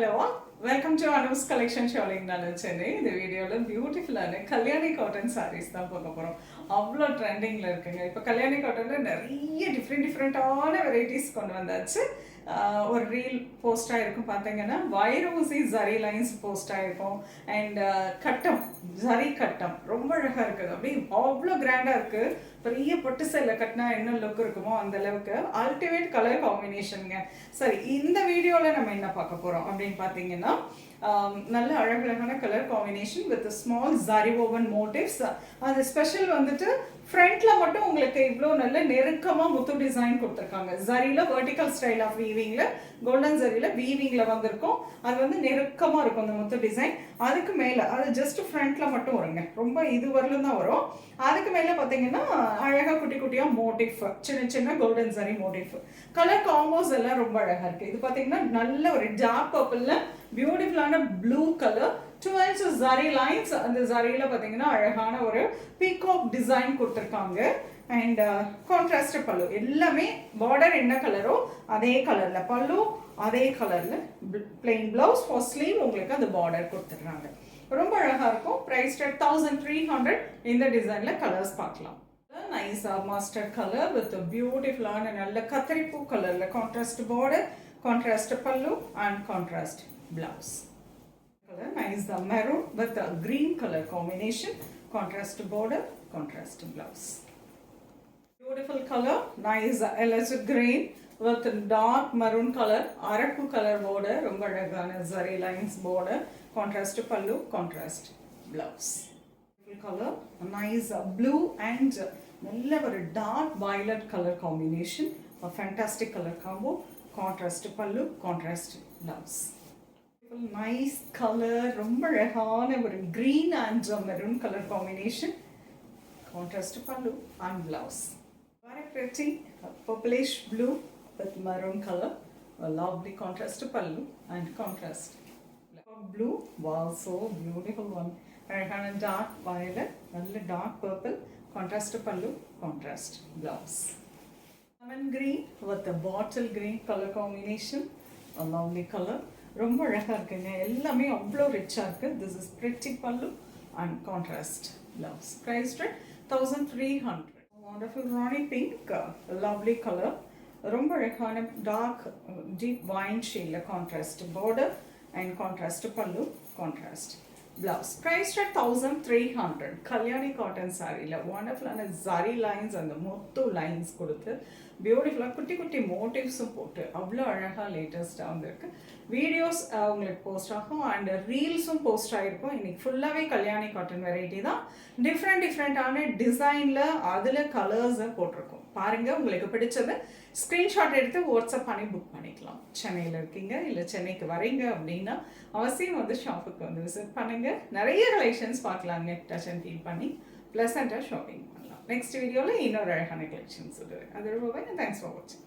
Hello, welcome to Anu's collection showing Chennai. இந்த வீடியோல பியூட்டிஃபுல்லான கல்யாணி காட்டன் சாரீஸ் தான் பார்க்க போறோம். அவ்வளோ ட்ரெண்டிங்ல இருக்குங்க. இப்போ கல்யாணி காட்டன்ல நிறைய டிஃப்ரெண்டான வெரைட்டிஸ் கொண்டு வந்தாச்சு. ஒரு ரீல் போஸ்ட் ஆயிருக்கும் பார்த்தீங்கன்னா வைரோசி ஜரி லைன்ஸ் போஸ்ட் ஆயிருக்கும் அண்ட் கட்டம் ஜரி கட்டம் ரொம்ப அழகா இருக்குது. அப்படியே அவ்வளோ கிராண்டா இருக்கு. பெரிய பட்டு சேலை கட்டினா என்ன லுக் இருக்குமோ அந்த அளவுக்கு அல்டிமேட் கலர் காம்பினேஷனுங்க. சரி, இந்த வீடியோவில் நம்ம என்ன பார்க்க போகிறோம் அப்படின்னு பார்த்தீங்கன்னா நல்ல அழகழகான colour combination with small zari woven motifs. அது ஸ்பெஷல் வந்துட்டு ஃப்ரண்ட்ல மட்டும் உங்களுக்கு இவ்வளோ நல்ல நெருக்கமாக முத்து டிசைன் கொடுத்துருக்காங்க. ஜரியில் வெர்டிக்கல் ஸ்டைல் ஆஃப் வீவிங்கில் கோல்டன் ஜரியில் வீவிங்கில் வந்திருக்கும். அது வந்து நெருக்கமாக இருக்கும் அந்த முத்து டிசைன். அதுக்கு மேலே அது ஜஸ்ட் ஃப்ரண்ட்ல மட்டும் வருங்க, ரொம்ப இது வரலும் தான் வரும். அதுக்கு மேலே பார்த்தீங்கன்னா அழகாக குட்டி குட்டியாக மோட்டிவ், சின்ன சின்ன golden zari motive. Colour combos எல்லாம் ரொம்ப அழகாக இருக்குது. இது பார்த்தீங்கன்னா நல்ல ஒரு டார்க் பர்பிளில் பியூட்டிஃபுல்லான blue colour 2 inches zari lines. அந்த ஜரியில் பார்த்தீங்கன்னா அழகான ஒரு பீகாக் டிசைன் கொடுத்துருக்காங்க. அண்ட் கான்ட்ராஸ்ட் பல்லு எல்லாமே பார்டர் என்ன கலரோ அதே கலரில், பல்லு அதே கலரில், பிளெயின் பிளவுஸ் ஃபார் ஸ்லீவ் உங்களுக்கு அந்த பார்டர் கொடுத்துட்றாங்க. ரொம்ப அழகாக இருக்கும். ப்ரைஸ் 1300. இந்த டிசைனில் கலர்ஸ் பார்க்கலாம். நைஸா மாஸ்டர் கலர் வித் பியூட்டிஃபுல்லான நல்ல கத்திரிப்பூ கலரில் கான்ட்ராஸ்ட் பார்டர், கான்ட்ராஸ்ட் பல்லு and contrast blouse. Color nice maroon with a green color combination, contrast border, contrast blouse. Beautiful color, nice electric green with dark maroon color, araku color border, romba alagana zari lines border, contrast pallu, contrast blouse. Beautiful color, nice blue and nalla oru dark violet color combination, a fantastic color combo, contrast pallu, contrast blouse. Nice color, ரொம்ப அழகான ஒரு green and maroon color combination, contrast pallu and blouse. Very pretty purplish blue with maroon color, a lovely contrast pallu and contrast blue. Wow, so beautiful one. அழகான dark violet, நல்ல dark purple, contrast pallu, contrast blouse. Lemon green with a bottle green color combination, a lovely color. ரொம்ப அழகாக இருக்குங்க. எல்லாமே அவ்வளோ ரிச்சாக இருக்குது. This is pretty pallu and contrast blouse. Price 1300. Wonderful rani pink, lovely colour. ரொம்ப அழகான டார்க் டீப் வைன் ஷேடில் contrast border and contrast pallu, contrast blouse. Price 1300. Kalyani cotton சாரியில் வண்டர்ஃபுல்லான ஜரி லைன்ஸ், அந்த முத்து லைன்ஸ் கொடுத்து பியூட்டிஃபுல்லாக குட்டி குட்டி மோட்டிவ்ஸும் போட்டு அவ்வளோ அழகாக லேட்டஸ்ட்டாக வந்துருக்கு. வீடியோஸ் உங்களுக்கு போஸ்ட் ஆகும் அண்ட் ரீல்ஸும் போஸ்ட் ஆகிருக்கும். இன்றைக்கி ஃபுல்லாகவே கல்யாணி காட்டன் வெரைட்டி தான். டிஃப்ரெண்டான டிசைனில் அதில் கலர்ஸை போட்டிருக்கோம். பாருங்கள், உங்களுக்கு பிடிச்சதை ஸ்க்ரீன்ஷாட் எடுத்து வாட்ஸ்அப் பண்ணி புக் பண்ணிக்கலாம். சென்னையில் இருக்கீங்க இல்லை சென்னைக்கு வரீங்க அப்படின்னா அவசியம் வந்து ஷாப்புக்கு வந்து விசிட் பண்ணுங்கள். நிறைய கலெக்ஷன்ஸ் பார்க்கலாங்க. டச் அண்ட் ஃபீல் பண்ணி ப்ளசண்ட்டாக ஷாப்பிங் பண்ணலாம். நெக்ஸ்ட் வீடியோவில் இன்னொரு அழகான கலெக்ஷன்ஸ் வருது. அது ரொம்ப தேங்க்ஸ் ஃபார் வாட்சிங்.